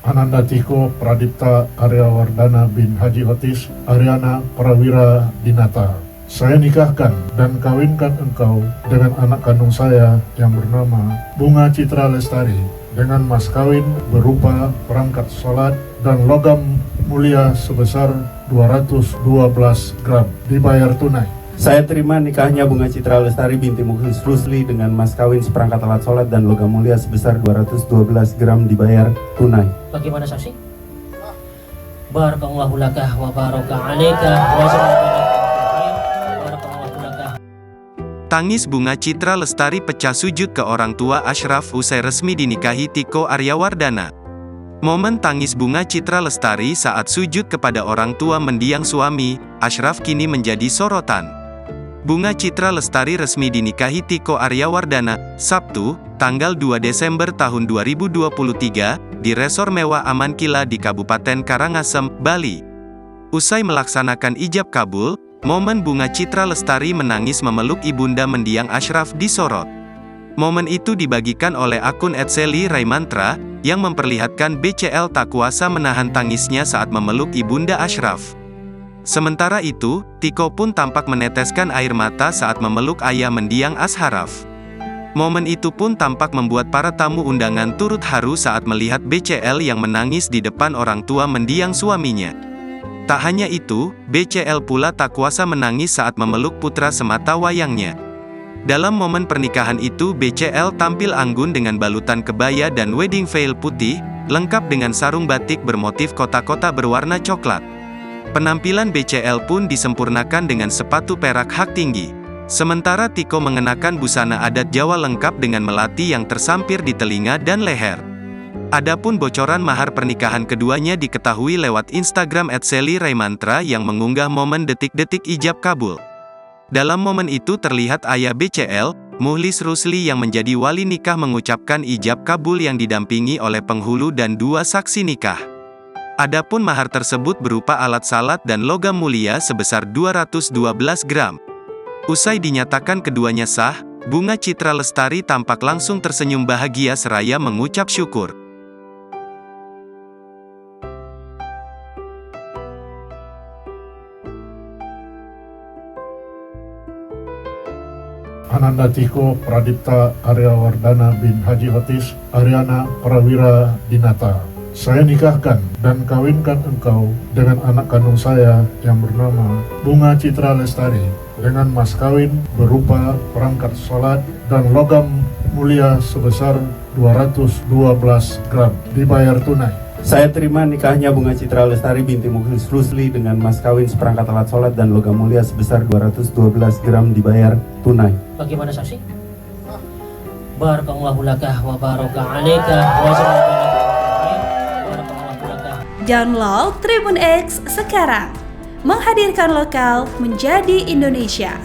Ananda Tiko Pradipta Aryawardana bin Haji Otis Aryana Prawira Dinata. Saya nikahkan dan kawinkan engkau dengan anak kandung saya yang bernama Bunga Citra Lestari dengan mas kawin berupa perangkat sholat dan logam mulia sebesar 212 gram dibayar tunai. Saya terima nikahnya Bunga Citra Lestari binti Mukhlis Rusli dengan mas kawin seperangkat alat sholat dan logam mulia sebesar 212 gram dibayar tunai. Bagaimana saksi? Barakallahu laka wa baraka alaika wa barakallahu laka. Tangis Bunga Citra Lestari pecah sujud ke orang tua Ashraf usai resmi dinikahi Tiko Aryawardana. Momen tangis Bunga Citra Lestari saat sujud kepada orang tua mendiang suami, Ashraf kini menjadi sorotan. Bunga Citra Lestari resmi dinikahi Tiko Aryawardana, Sabtu, tanggal 2 Desember tahun 2023, di Resor Mewah Amankila di Kabupaten Karangasem, Bali. Usai melaksanakan ijab kabul, momen Bunga Citra Lestari menangis memeluk ibunda mendiang Ashraf disorot. Momen itu dibagikan oleh akun @selly_raymantra, yang memperlihatkan BCL tak kuasa menahan tangisnya saat memeluk ibunda Ashraf. Sementara itu, Tiko pun tampak meneteskan air mata saat memeluk ayah mendiang Asharaf. Momen itu pun tampak membuat para tamu undangan turut haru saat melihat BCL yang menangis di depan orang tua mendiang suaminya. Tak hanya itu, BCL pula tak kuasa menangis saat memeluk putra semata wayangnya. Dalam momen pernikahan itu BCL tampil anggun dengan balutan kebaya dan wedding veil putih, lengkap dengan sarung batik bermotif kotak-kotak berwarna coklat. Penampilan BCL pun disempurnakan dengan sepatu perak hak tinggi. Sementara Tiko mengenakan busana adat Jawa lengkap dengan melati yang tersampir di telinga dan leher. Adapun bocoran mahar pernikahan keduanya diketahui lewat Instagram @selly_raymantra yang mengunggah momen detik-detik ijab kabul. Dalam momen itu terlihat ayah BCL, Mukhlis Rusli yang menjadi wali nikah mengucapkan ijab kabul yang didampingi oleh penghulu dan 2 saksi nikah. Adapun mahar tersebut berupa alat salat dan logam mulia sebesar 212 gram. Usai dinyatakan keduanya sah, Bunga Citra Lestari tampak langsung tersenyum bahagia seraya mengucap syukur. Ananda Tiko Pradipta Aryawardana bin Haji Otis Aryana Prawira Dinata. Saya nikahkan dan kawinkan engkau dengan anak kandung saya yang bernama Bunga Citra Lestari dengan mas kawin berupa perangkat sholat dan logam mulia sebesar 212 gram dibayar tunai. Saya terima nikahnya Bunga Citra Lestari binti Mukhlis Rusli dengan mas kawin seperangkat alat sholat dan logam mulia sebesar 212 gram dibayar tunai. Bagaimana saksi? Barakallahu laka wa baraka alaika wa Download Tribun X sekarang, menghadirkan lokal menjadi Indonesia.